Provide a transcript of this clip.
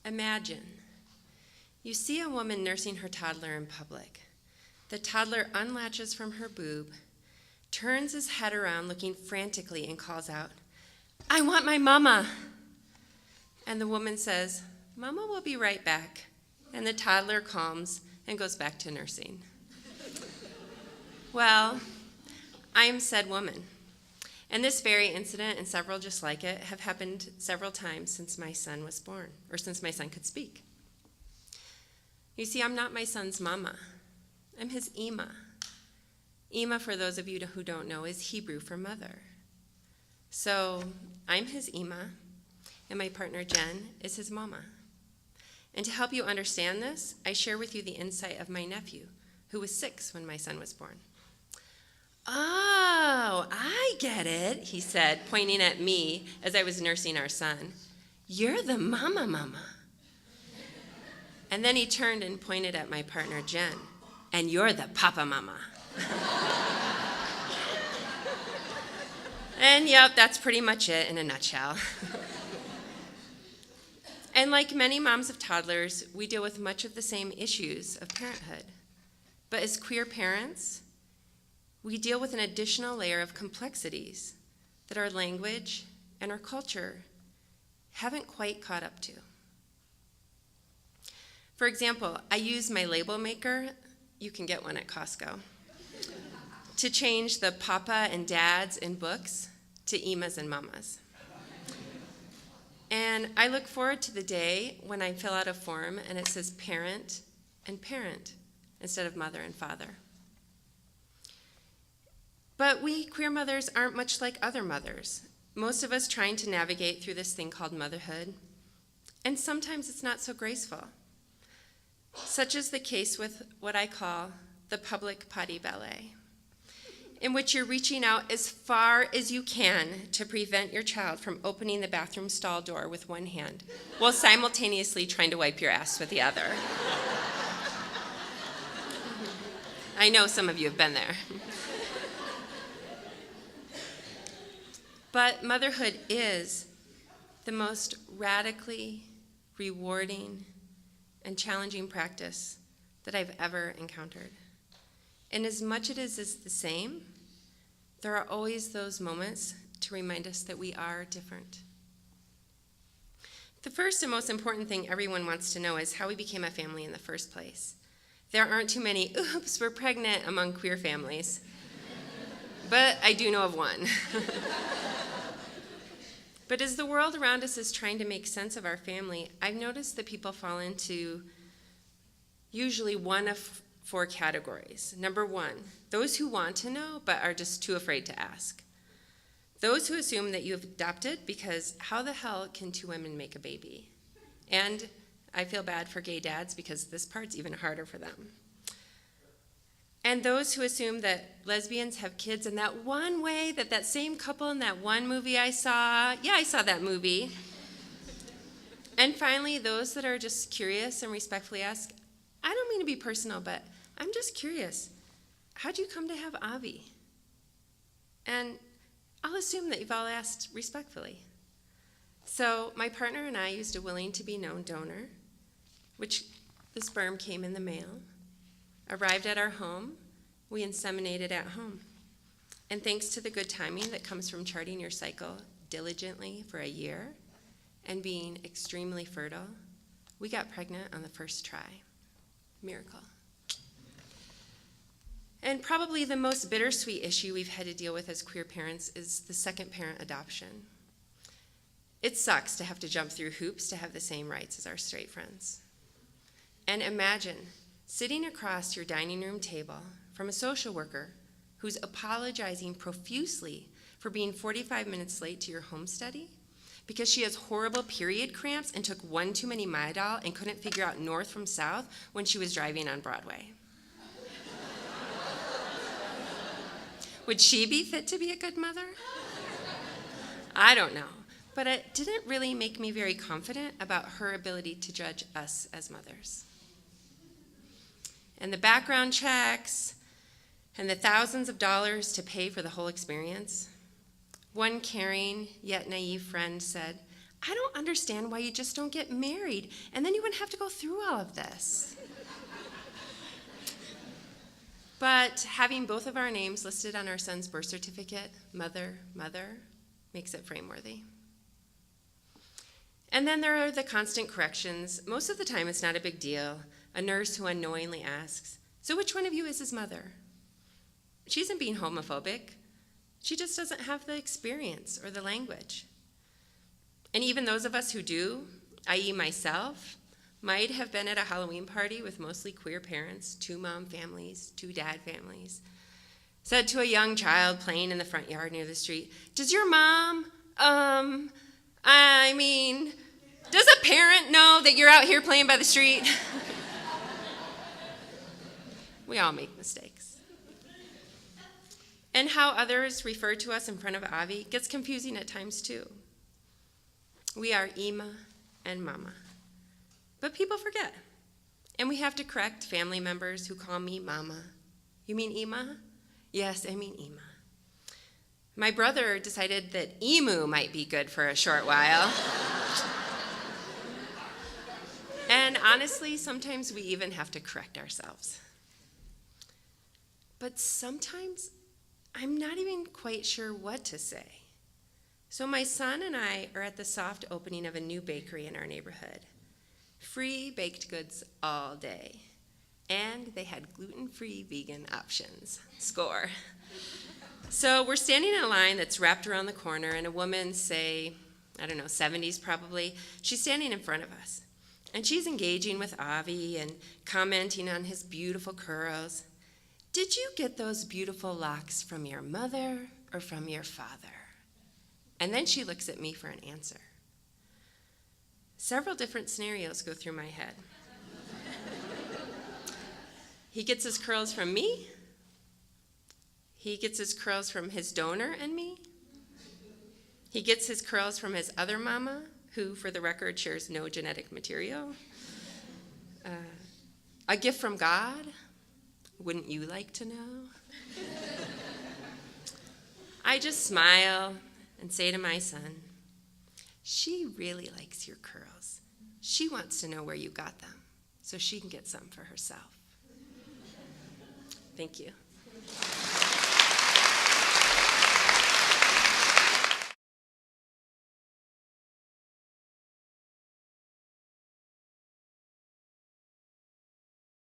Imagine you see a woman nursing her toddler in public. The toddler unlatches from her boob, turns his head around looking frantically and calls out, "I want my mama." And the woman says, "Mama will be right back." And the toddler calms and goes back to nursing. Well, I am said woman. And this very incident and several just like it have happened several times since my son was born, or since my son could speak. You see, I'm not my son's mama. I'm his Ima. Ima, for those of you who don't know, is Hebrew for mother. So I'm his Ima, and my partner Jen is his mama. And to help you understand this, I share with you the insight of my nephew, who was 6 when my son was born. "Oh, I get it," he said, pointing at me as I was nursing our son. "You're the mama. And then he turned and pointed at my partner, Jen. "And you're the papa mama." And yep, that's pretty much it in a nutshell. And like many moms of toddlers, we deal with much of the same issues of parenthood. But as queer parents, we deal with an additional layer of complexities that our language and our culture haven't quite caught up to. For example, I use my label maker, you can get one at Costco, to change the papa and dads in books to Imas and mamas. And I look forward to the day when I fill out a form and it says parent and parent instead of mother and father. But we queer mothers aren't much like other mothers. Most of us trying to navigate through this thing called motherhood. And sometimes it's not so graceful. Such is the case with what I call the public potty ballet, in which you're reaching out as far as you can to prevent your child from opening the bathroom stall door with one hand, while simultaneously trying to wipe your ass with the other. I know some of you have been there. But motherhood is the most radically rewarding and challenging practice that I've ever encountered. And as much as it is the same, there are always those moments to remind us that we are different. The first and most important thing everyone wants to know is how we became a family in the first place. There aren't too many, "Oops, we're pregnant," among queer families. But I do know of one. But as the world around us is trying to make sense of our family, I've noticed that people fall into usually one of 4 categories. Number 1, those who want to know but are just too afraid to ask. Those who assume that you have adopted because how the hell can 2 women make a baby? And I feel bad for gay dads because this part's even harder for them. And those who assume that lesbians have kids in that one way that same couple in that one movie I saw that movie. And finally, those that are just curious and respectfully ask, "I don't mean to be personal, but I'm just curious. How'd you come to have Avi?" And I'll assume that you've all asked respectfully. So my partner and I used a willing to be known donor, which the sperm came in the mail. Arrived at our home, we inseminated at home. And thanks to the good timing that comes from charting your cycle diligently for a year and being extremely fertile, we got pregnant on the first try. Miracle. And probably the most bittersweet issue we've had to deal with as queer parents is the second parent adoption. It sucks to have to jump through hoops to have the same rights as our straight friends. And imagine sitting across your dining room table from a social worker who's apologizing profusely for being 45 minutes late to your home study because she has horrible period cramps and took one too many Midol and couldn't figure out north from south when she was driving on Broadway. Would she be fit to be a good mother? I don't know, but it didn't really make me very confident about her ability to judge us as mothers. And the background checks, and the thousands of dollars to pay for the whole experience. One caring yet naive friend said, I don't understand why you just don't get married, and then you wouldn't have to go through all of this. But having both of our names listed on our son's birth certificate, mother, makes it frameworthy. And then there are the constant corrections. Most of the time it's not a big deal. A nurse who unknowingly asks, "So which one of you is his mother?" She isn't being homophobic. She just doesn't have the experience or the language. And even those of us who do, i.e. myself, might have been at a Halloween party with mostly queer parents, 2 mom families, 2 dad families, said to a young child playing in the front yard near the street, "Does your mom, does a parent know that you're out here playing by the street?" We all make mistakes. And how others refer to us in front of Avi gets confusing at times too. We are Ima and Mama. But people forget. And we have to correct family members who call me Mama. "You mean Ima?" "Yes, I mean Ima." My brother decided that emu might be good for a short while. And honestly, sometimes we even have to correct ourselves. But sometimes I'm not even quite sure what to say. So my son and I are at the soft opening of a new bakery in our neighborhood. Free baked goods all day. And they had gluten-free vegan options. Score. So we're standing in a line that's wrapped around the corner, and a woman, say, 70s probably, she's standing in front of us. And she's engaging with Avi and commenting on his beautiful curls. "Did you get those beautiful locks from your mother or from your father?" And then she looks at me for an answer. Several different scenarios go through my head. He gets his curls from me. He gets his curls from his donor and me. He gets his curls from his other mama, who, for the record, shares no genetic material. A gift from God. Wouldn't you like to know? I just smile and say to my son, "She really likes your curls. She wants to know where you got them so she can get some for herself." Thank you.